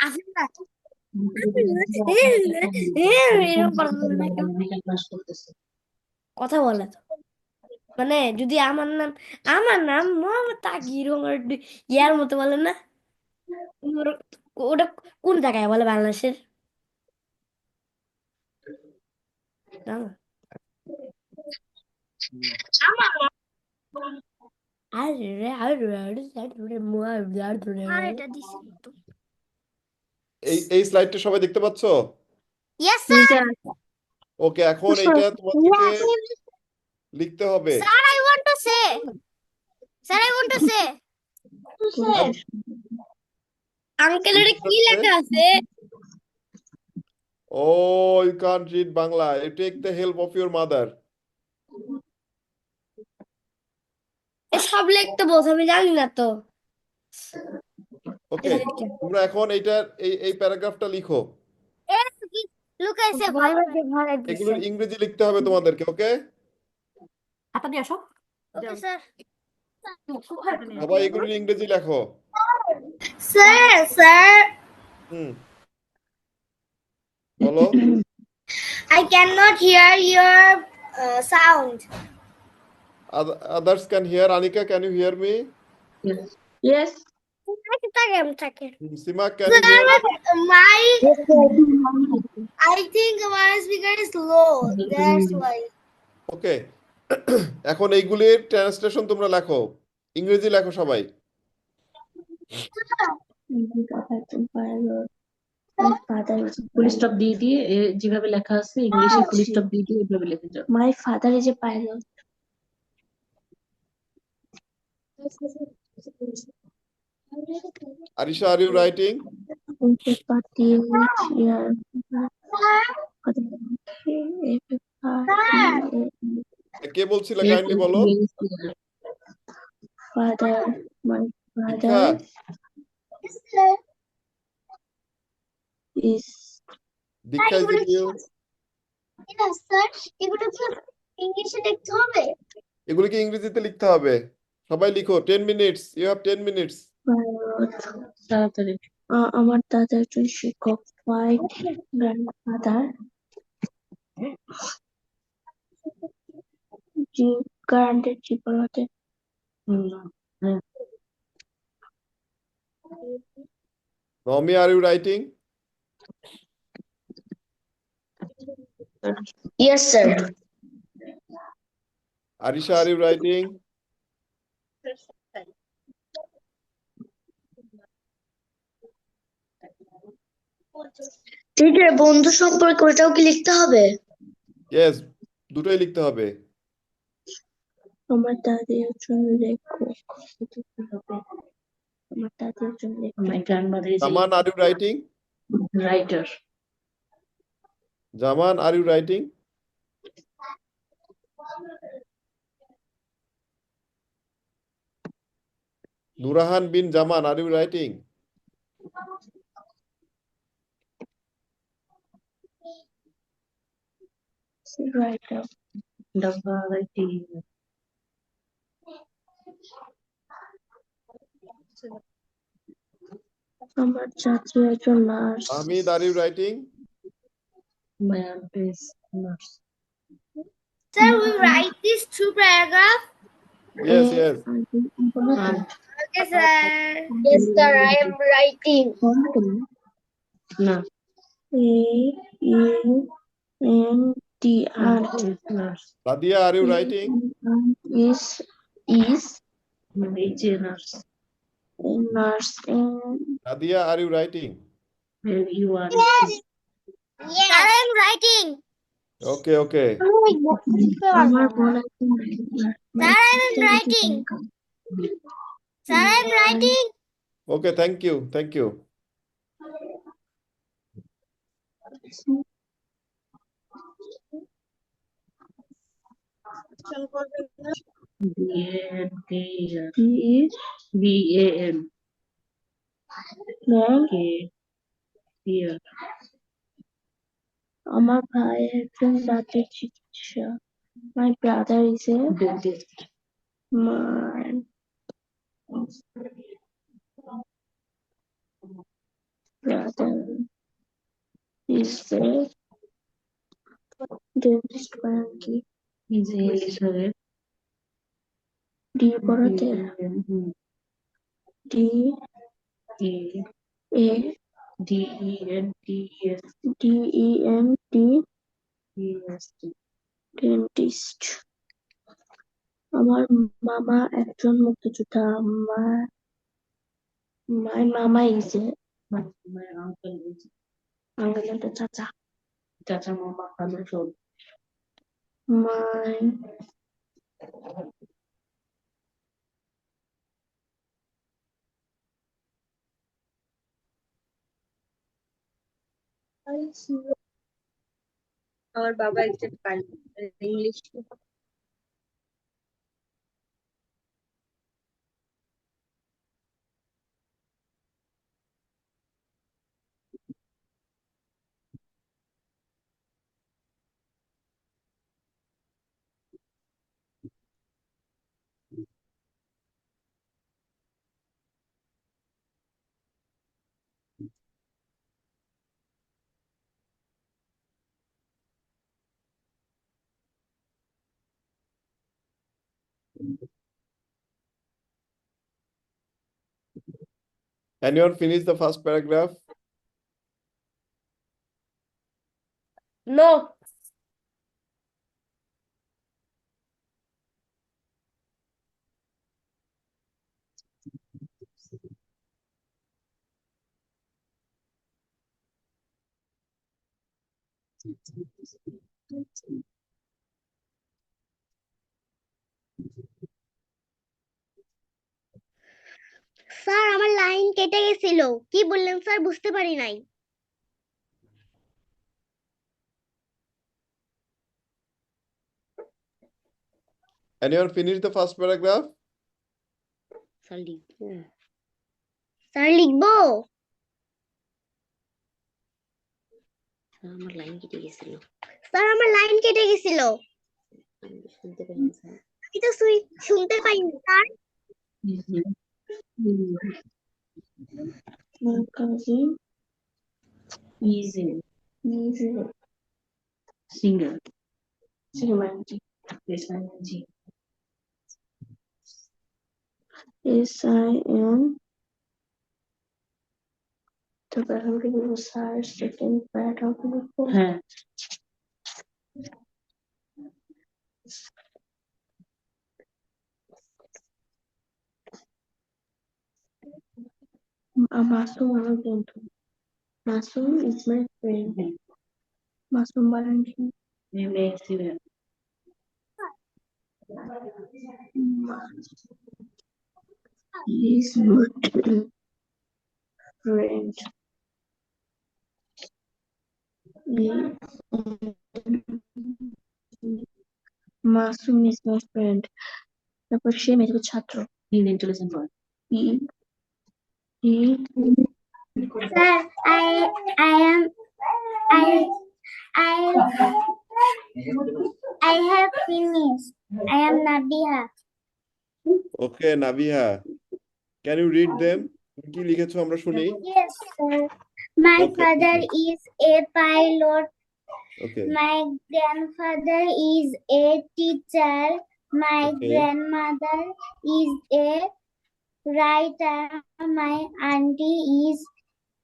আসেন না এরকম কথা বলে তো মানে যদি আমার নাম মোহাম্মদ তাকির ইয়ার মতো বলে না ওটা কোন জায়গায় বলে বাংলাদেশের জানো? এটা দিছি তো এই স্লাইডটা সবাই দেখতে পাচ্ছো? ইয়েস স্যার ওকে, এখন এইটা তোমাদেরকে লিখতে হবে। Sir I want to say sir I want to say uncle এটা কি লেখা আছে Oh, you can't read Bangla. You take the help of your mother. সব লিখতে বলছে আমি জানি না তো ওকে, তোমরা এখন এইটার এই প্যারাগ্রাফটা লিখো। লুকাইছে ভয় ভয় দিছে এগুলোর ইংরেজি লিখতে হবে তোমাদেরকে, ওকে? হাতা নিয়ে আসো ওকে স্যার সবাই এগুলোর ইংরেজি লেখো। স্যার হুম, বলো। I cannot hear your sound. Others can hear. Anika, can you hear me? Yes. Sima, can you hear me? I think my speaker is low. That's why. ওকে, এখন এইগুলির ট্রান্সলেশন তোমরা লেখো, ইংরেজি লেখো সবাই। ফুল স্টপ দিয়ে দিয়ে যেভাবে লেখা আছে ইংলিশে ফুল স্টপ দিয়ে দিয়ে এভাবে লিখে যাও। My father is a pilot. Arisha, are you writing? কে বলছিল কাইন্ডলি বলো। Father, my দীক্ষা, father is দীক্ষা is it you? স্যার এগুলো কি ইংলিশে লিখতে হবে এগুলিকে ইংরেজিতে লিখতে হবে। সবাই লিখো, 10 minutes, you have 10 minutes. pilot. তাড়াতাড়ি। আমার দাদা একজন শিক্ষক. My grandfather কারেন্টের চিপার হতে. Naomi, are you writing? Yes, sir. Arisha, are you writing? Teacher বন্ধু সম্পর্কে ওটাও কি লিখতে হবে? Yes, দুটোই লিখতে হবে। আমার দাদি একজন লেখক. আমার দাদি একজন লেখক. My grandmother is Zaman, are you writing? a writer. Zaman, are you writing? Nurahan bin Zaman, are you writing? Writer. writing. আমার চাচি একজন nurse. Ahmed, are you writing? My aunt is nurse. Sir, we write these two paragraphs. Yes, yes. Aunt. Okay, sir. Yes, sir, I am writing. No. A-U-N-T, Aunt aunt. is nurse. Sadia, are you writing? Is Is a nurse. a nurse in Sadia, are you writing? Where you are. Yes. Sir, I am writing. Okay, okay. আমার বোন একজন Sir, I am writing. Sir, I am writing. Okay, thank you. Thank you. B-A-N. Here. আমার ভাই একজন দাঁতের চিকিৎসক. My brother is a Dentist. my brother is a dentist মানে কি He's a English হবে ডি পড়াতে ডি E এ D E N T E S D E N T E S T. Dentist আমার মামা একজন মুক্তিযোদ্ধা মাই মামা is a My uncle is uncle একটা চাচা Chacha Mama cousin so মাই আমার বাবা একজন English Anyone finish the first paragraph? No. Sir আমার লাইন কেটে গেছিল কি বললেন স্যার বুঝতে পারি নাই Anyone finish the first paragraph? Sir লিখবো স্যার লিখবো আমার লাইন কেটে গেছিল স্যার আমার লাইন কেটে গেছিল শুনতে পাইনি স্যার আমি তো শুনতে পাইনি sir my cousin is a is a singer. সিমান্টি S I N G. S I N তারপর এখন কি বলবো স্যার সেকেন্ড প্যারাগ্রাফ লিখবো হ্যাঁ মাসুম আমার বন্ধু Masum is my friend Masum বলেন কি M A C U M. Is my friend Masum is my friend তারপর সে মেয়ের ছাত্র He's intelligent boy. E E sir I am I have finished I am Nabiha Okay, Nabiha. Can you read them? কি লিখেছো আমরা শুনি? yes sir my Okay, father okay. is a pilot Okay. my grandfather is a teacher my Okay. grandmother is a writer my auntie is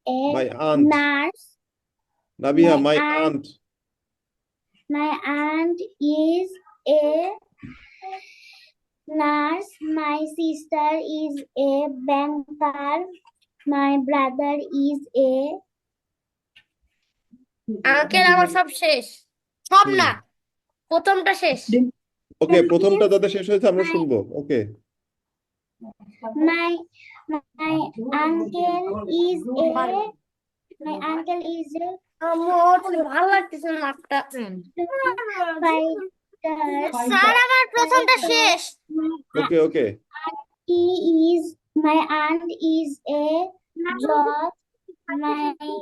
a My aunt. nurse Nabiha, My my aunt. aunt. my aunt is a nurse my sister is a banker my brother is a uncle আমার সব শেষ সব হুম। না প্রথমটা শেষ ওকে, প্রথমটা যাতে শেষ হয়েছে আমরা শুনবো। ওকে। my uncle is a আমার ভালো লাগতেছে না একটা fighter স্যার আমার প্রথমটা শেষ ওকে, ওকে। my aunt is a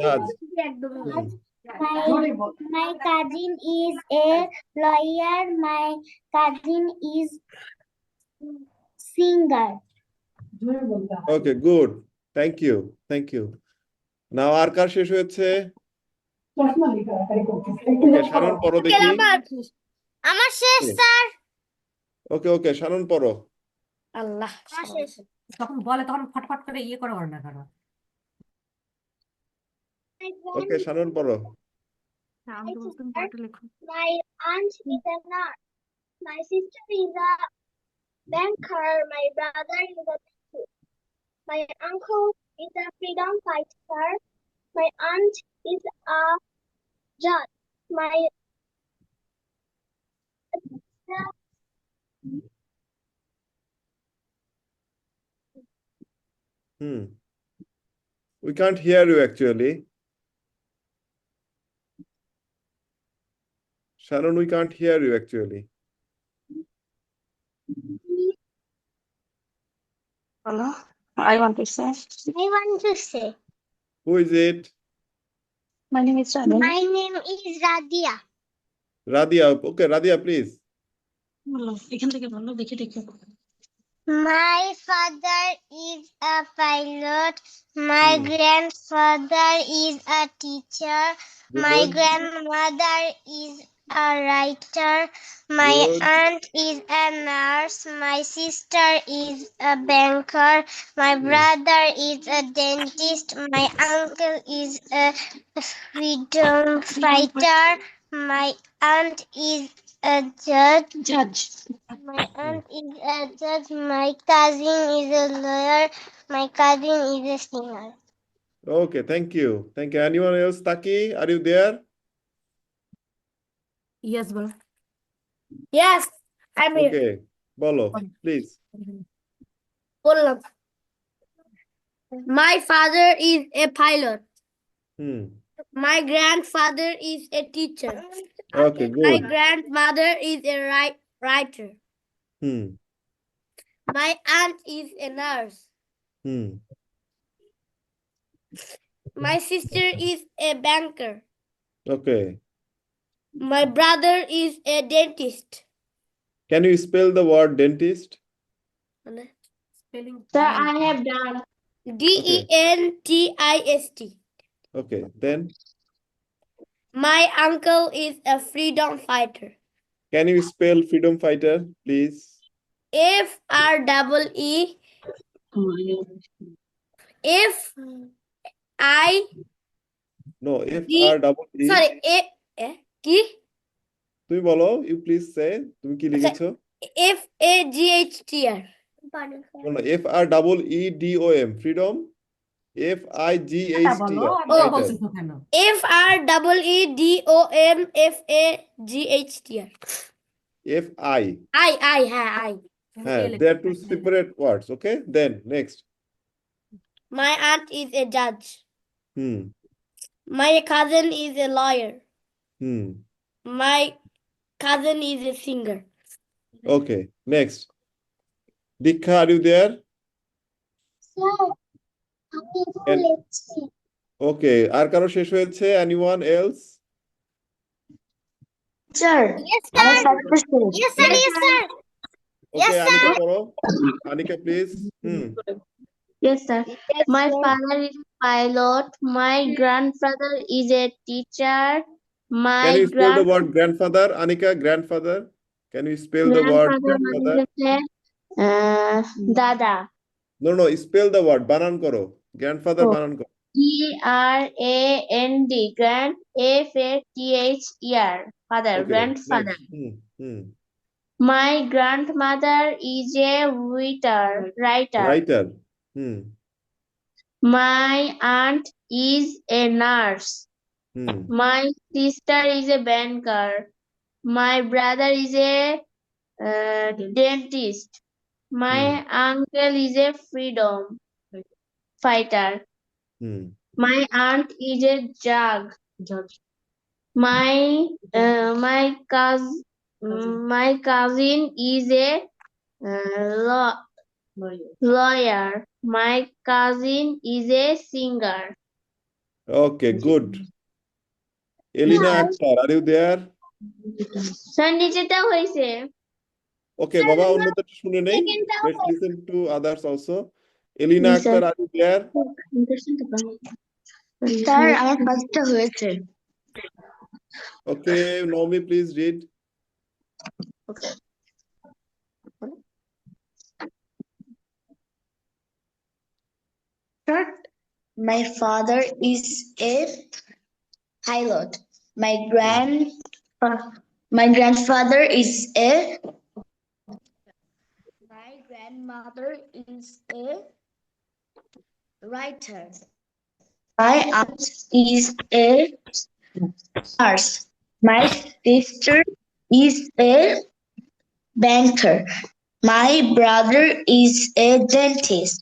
judge Judge. my cousin is a lawyer my cousin is singer Okay, good. Thank you. Thank you. নাও আর কার শেষ হয়েছে? ওকে শারন পড়ো দেখি। আমার শেষ স্যার। ওকে ওকে শারন পড়ো। আল্লাহ আমার শেষ। তখন বলে তখন ফটফট করে ইয়ে করে না কেন? ওকে শারন পড়ো। আমি তো বলতাম পড়াটা লেখো। My aunt is a nurse. My sister is a banker. My brother is a teacher. My uncle is a freedom fighter. My aunt is a judge. My We can't hear you actually. Sharon, we can't hear you actually. Hello, I want to say, I want to say, Who is it? my name is Shadi. my name is Radia. Radia. Okay, Radia, please. বলো এখান থেকে বলো দেখে দেখে My father is a pilot. My grandfather is a teacher. My Good. grandmother is a writer. My Good. aunt is a nurse. My sister is a banker. My brother is a dentist. My uncle is a freedom fighter. My aunt is a judge. জাজ My aunt is a judge. My cousin is a lawyer. My cousin is a singer. Okay, thank you. Thank you. Anyone else? Taki, are you there? Yes ball. Yes, I'm here. Okay, bolo, please. বললাম। My father is a pilot. Hmm. My grandfather is a teacher. Okay, My good. grandmother is a writer. Hmm. My aunt is a nurse. Hmm. My sister is a banker. Okay. My brother is a dentist. Can you spell the word dentist? Spelling Sir, I have done. Dentist. Okay, then My uncle is a freedom fighter. can you spell freedom fighter, please? FREE F I No, D FREE. sorry কি তুমি বলো, you please say. তুমি কি লিখেছো? FAGHTR No, no, FREEDOM, freedom. এটা বলো, FIGHTR, আমি fighter. বলছি কেন? FREEDOM FI. হ্যাঁ I They are two separate words. Okay, then next. My aunt is a judge. Hmm. My cousin is a lawyer. Hmm. My cousin is a singer. Okay, next. Dikha, are you there? Sir, And- Okay, আর কারো শেষ হয়েছে? Anyone else? Sir, yes, I sir. have successful. Yes, sir. Yes, sir. Okay, Yes, Anika sir. পড়ো। Anika, please. Yes, sir. Yes, My sir. father is a pilot. My grandfather is a teacher. Can My you spell the word grandfather? Anika, grandfather. Can you spell the word grandfather grandfather? Dada. No, no, spell the word. বানান করো। Grandfather Oh. বানান করো। GRAND. Grand. FATHER. Father. Okay, Grandfather. next. My grandmother is a writer. Writer. My aunt is a nurse. My sister is a banker. My brother is a dentist. My uncle is a freedom fighter. My aunt is a judge. My cousin is a lawyer. My cousin is a singer. Okay, good. Elina Akhtar, are you there? Sir নিচেটা হয়েছে Okay, বাবা অন্যদের শুনে নেই। Let's listen to others also. Elina Yes, sir. Akhtar, are you there? Sir আমার পাঁচটা হয়েছে। Okay, Naomi, please read. Start. My father is a pilot. My grandfather is a. My grandmother is a writer. My aunt is a nurse. My sister is a banker. My brother is a dentist.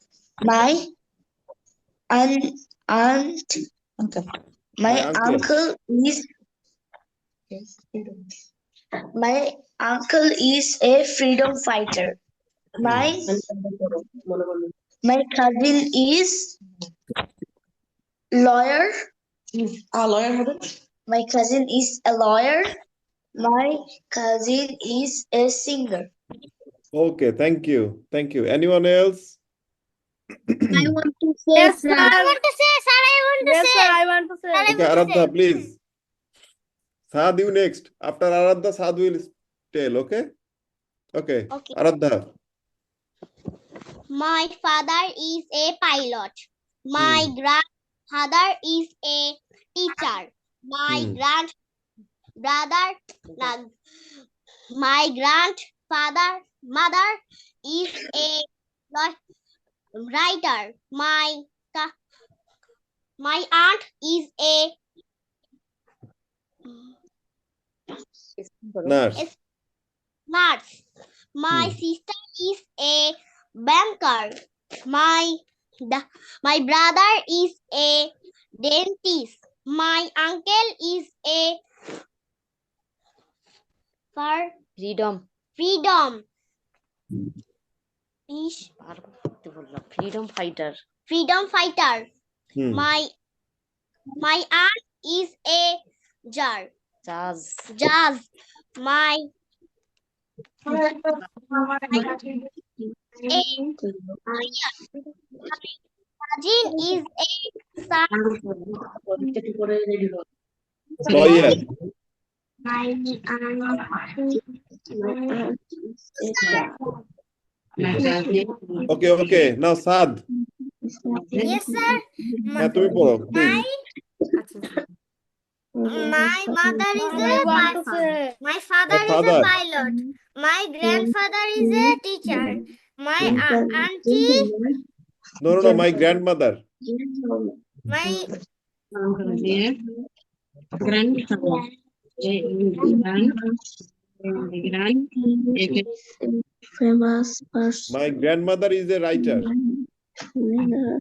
My aunt, my uncle is my uncle is a freedom fighter. My cousin is lawyer. My cousin is a lawyer. My cousin is a singer. Okay, thank you. Thank you. Anyone else? I want to say Yes, I sir. want to say, sir, I want to Yes, say. sir. I want to Sir, say. I Okay, want to Aradha, say. please. Saad, you next. After Aradha, Saad will tell, okay? Okay, Okay. Aradha. My father is a pilot. My grandfather is a teacher. My grandfather, my grandfather, mother is a writer. My aunt is a Nurse. nurse. My sister is a banker. My brother is a dentist. My uncle is a freedom. Freedom fighter. Freedom fighter. My aunt is a judge. My cousin is a Lawyer. Okay. Now Saad. Yes, sir. হ্যাঁ তুমি পড়ো please. My mother is I a want to pilot. say. My father is a Father. pilot. My grandfather is a teacher. My auntie, No, my grandmother. my famous person. My grandmother is a writer. Then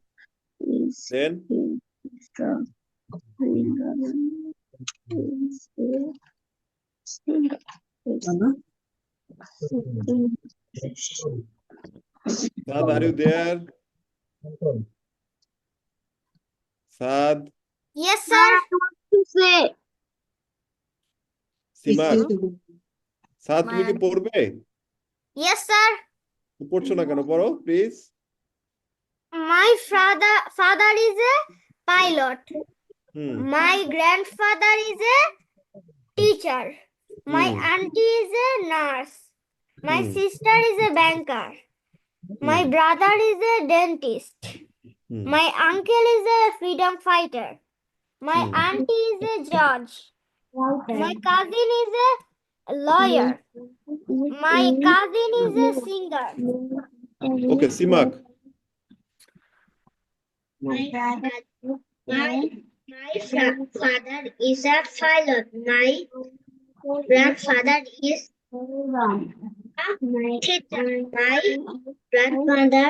Saad, are you there? Saad, yes, sir. Simak, Saad তুমি কি পড়বে? Yes, sir. পড়ছো না কেন? পড়ো please. My father is a pilot. My grandfather is a teacher. My auntie is a nurse. My sister is a banker. My brother is a dentist. My uncle is a freedom fighter. My auntie is a judge. My cousin is a lawyer. My cousin is a singer. Okay, Simak. My father is a pilot. My grandfather is a teacher. My grandmother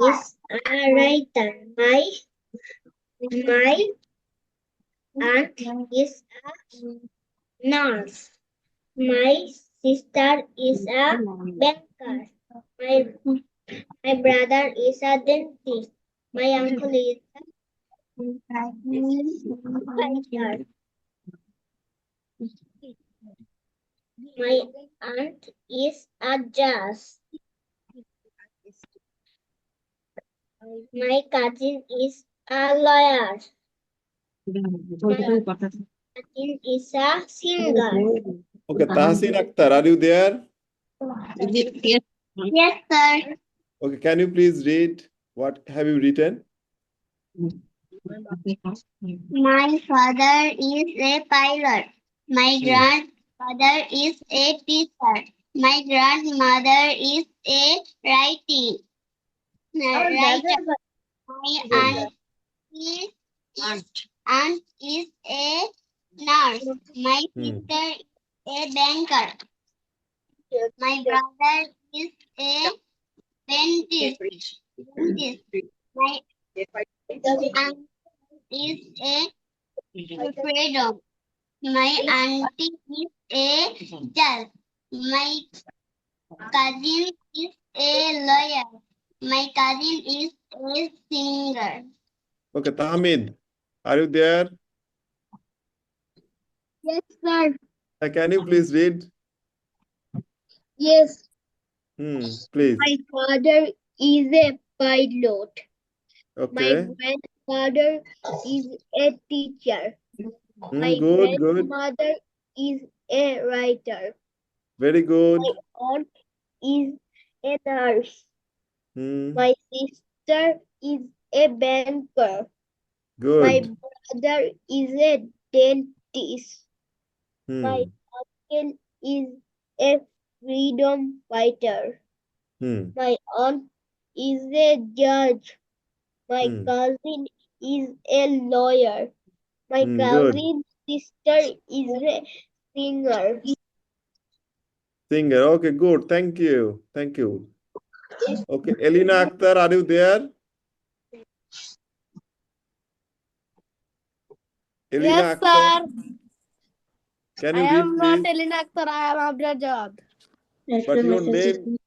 is a writer. My aunt is a nurse. My sister is a banker. My brother is a dentist. My uncle is a fighter. My aunt is a judge. My cousin is a lawyer. Tahsin is a singer. Okay, Tahsin Akhtar, are you there? Yes, sir. Okay, can you please read? What have you written? My father is a pilot. My grandfather is a teacher. My grandmother is a writer. My aunt is a nurse. My sister is a banker. My brother is a dentist. My aunt is a freedom. My auntie is a judge. My cousin is a lawyer. My cousin is a singer. Okay, Tahmid, are you there? Yes, sir. Can you please read? Yes. Please. My father is a pilot. My Okay. grandfather is a teacher. My Good. grandmother is a writer. Very good. My aunt is a nurse. My sister is a banker. My Good. brother is a dentist. My uncle is a freedom fighter. My aunt is a judge. My cousin is a lawyer. My Good. cousin's sister is a singer. Singer. Okay, good. Thank you. Thank you. Okay, Elina Akhtar, are you there? Elina Yes, Akhtar, sir. can I you read, am not please? Elina Akhtar. I am Abrar Jawad. But your name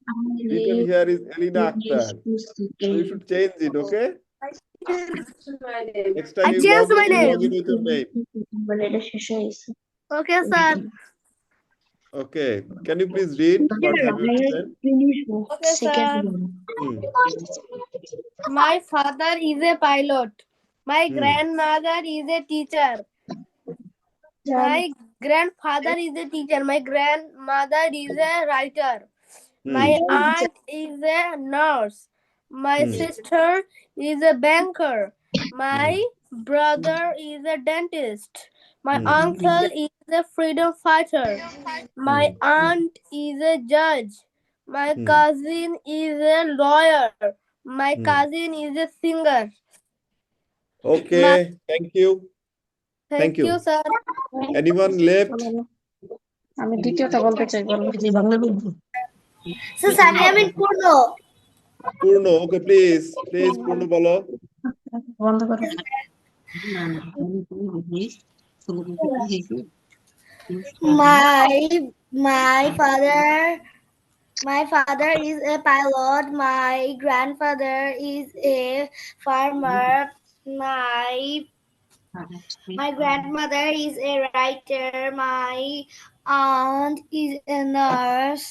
written here is Elina Akhtar. So you should change it, okay? Next time I you changed my log in name. with your name. Okay, sir. Okay. Can you please read? What have you written? Okay, sir. My father is a pilot. My grandmother is a teacher. My grandfather is a teacher. My grandmother is a writer. My aunt is a nurse. My sister is a banker. My brother is a dentist. My uncle is a freedom fighter. My aunt is a judge. My cousin is a lawyer. My cousin is a singer. Okay. Thank you. Thank you, sir. Anyone left? আমি দ্বিতীয়টা বলতে চাই, বলো যে বাংলা বলবো। So, Sani, I'm in Purno. Purno. Okay, please. Please, Purno bolo. বন্ধ করো। My father is a pilot. My grandfather is a farmer. My grandmother is a writer. My aunt is a nurse.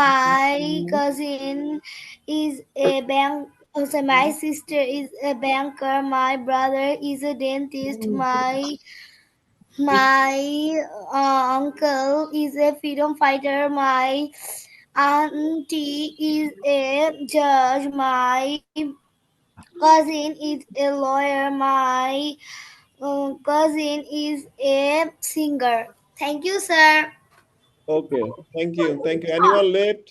My cousin is a bank. Also, my sister is a banker. My brother is a dentist. My uncle is a freedom fighter. My auntie is a judge. My cousin is a lawyer. My cousin is a singer. Thank you, sir. Okay. Thank you. Thank you. Anyone left?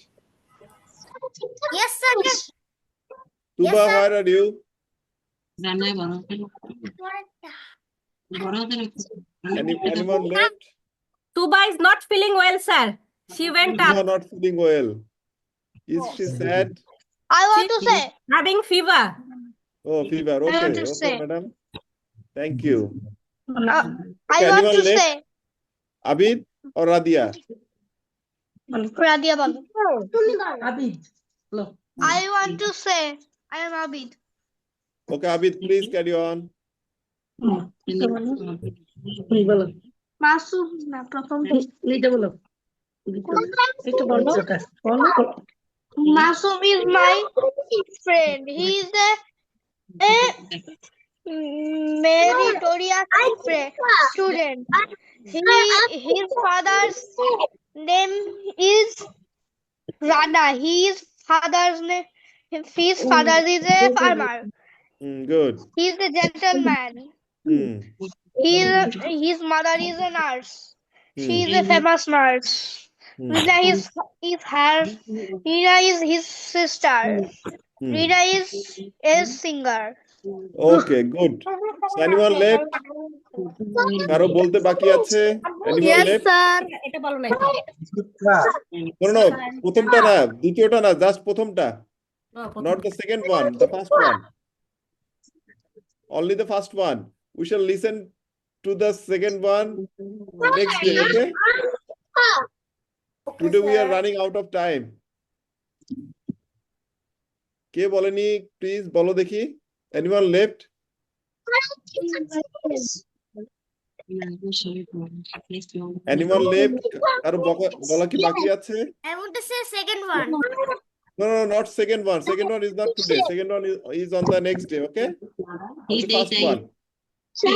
Yes, sir. Tuba, where are you? Anyone left? Tuba is not feeling well, sir. She went Tuba up not feeling well. Is she sad? I want to say. having fever. Oh, fever. want Okay. to Okay, say. madam. Thank you. I Okay, want anyone to left? say. Abid or Radia? Radia Babu. Abid, বলো। I want to say. I am Abid. Okay, Abid, please carry on. তুমি বলো। Masum na প্রথম এইটা বলো। একটু বলো ওটা। বলো। Masum is my friend. He is a meritorious student. His father's name is Rana. His father is a farmer. Good. He is a gentleman. Hmm. His mother is a nurse. She Hmm. is a famous nurse. Hmm. Rina is his sister. Hmm. Rina is a singer. Okay, good. So anyone left? কারো বলতে বাকি আছে? Anyone Yes, left? sir. এটা বলো নাই No, no, প্রথমটা না, দ্বিতীয়টা না, just প্রথমটা. Not the second one, the first one. Only the first one. We shall listen to the second one next day, okay? Today we are running out of time. কে বলেনি please বলো দেখি? Anyone left? Anyone left? কারো বলা কি বাকি আছে? I want to say second one. No, no, not second one. Second one is not today. Second one is on the next day, okay? The first one. Who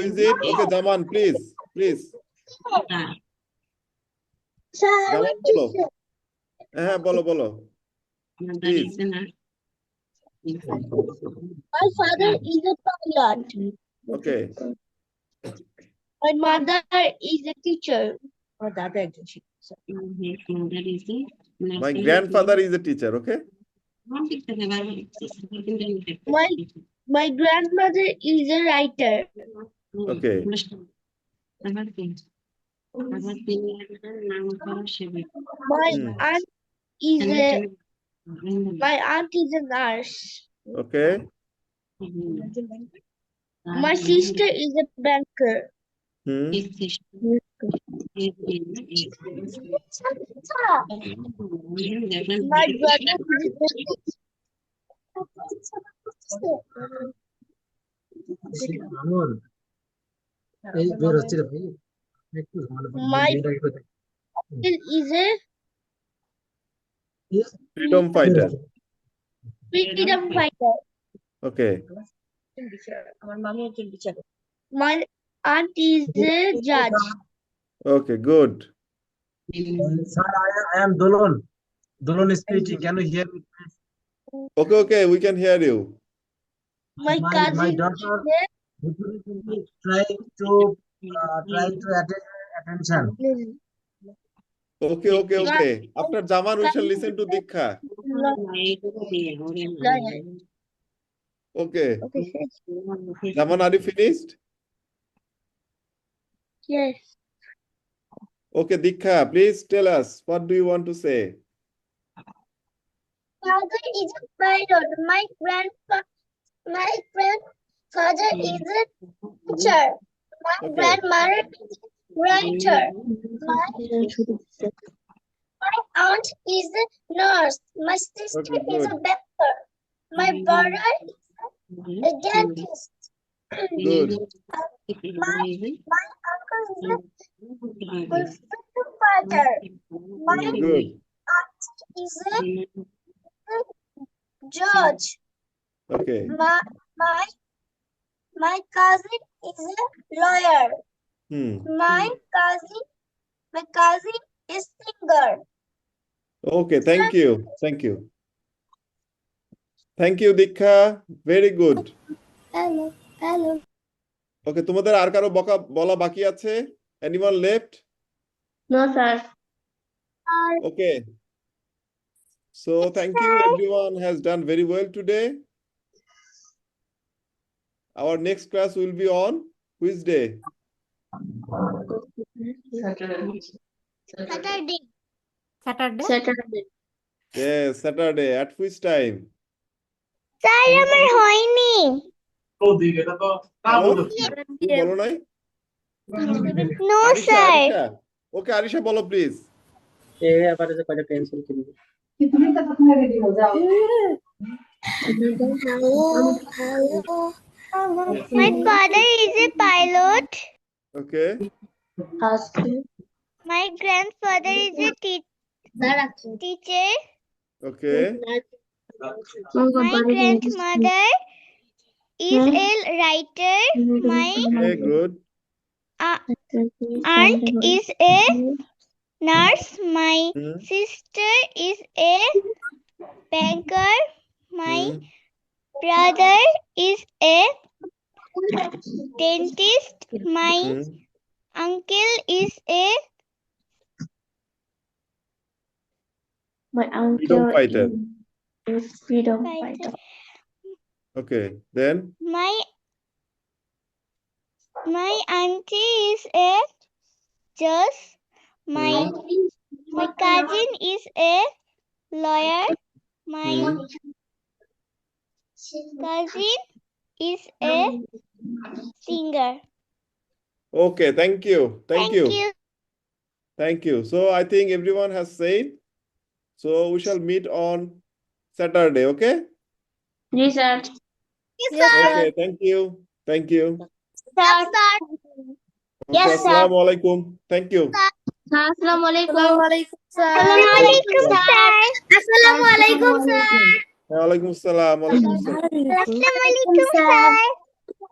is it? Okay, Zaman, please. Please. Zaman, বলো। হ্যাঁ, বলো, বলো। Please. My father is a pilot. Okay. My mother is a teacher. My grandfather is a teacher, okay? My grandmother is a writer. Okay. My aunt is a nurse. Okay. My sister is a banker. Hmm. My brother is a Freedom fighter. freedom fighter. Okay. My aunt is a judge. Okay, good. Sir, I am Dolon. Dolon is speaking. Can you hear me? Okay, okay, we can hear you. My cousin My daughter is trying to attend attention. Okay, okay, okay. After Zaman, we shall listen to Dikha. Okay. Zaman, are you finished? Yes. Okay, Dikha, please tell us, what do you want to say? Father is a pilot. My grandfather is a teacher. My Okay. grandmother is a writer. My aunt is a nurse. My sister Okay, is good. a banker. My brother is a dentist. Good. My uncle is a freedom fighter. My Good. aunt is a judge. Okay. My cousin is a lawyer. Hmm. My cousin is singer. Okay, thank you. Thank you. Thank you, Dikha. Very good. Hello. Okay, তোমাদের আর কারো বলা বাকি আছে? Anyone left? No, sir. Okay. So thank you. Everyone has done very well today. Our next class will be on which day? Saturday. Yes, Saturday. At which time? Sir আমার হয়নি। তুমি বলো নাই? No, Arisha, sir. Arisha. Okay, Arisha, বলো please. My father is a pilot. Okay. My grandfather is a teacher. Okay. My grandmother is a writer. My Okay, good. aunt is a nurse. My Hmm. sister is a banker. My Hmm. brother is a dentist. My Hmm. uncle is a My Freedom uncle fighter. is freedom fighter. fighter. Okay, then My auntie is a judge. My cousin is a lawyer. My Hmm. cousin is a singer. Okay, thank you. Thank you. you. Thank you. So I think everyone has said. So we shall meet on Saturday, okay? Yes, sir. Yes, sir. Okay, thank you. Thank you. Yes, sir. Yes, Okay, sir. Assalamu alaikum. Thank you. Assalamualaikum. Assalamualaikum, sir. Assalamualaikum, sir. Assalamualaikum, sir. Walaikum salam. Walaikum salam. Assalamualaikum, sir.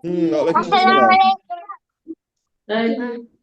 Walaikum salam. Assalamualaikum.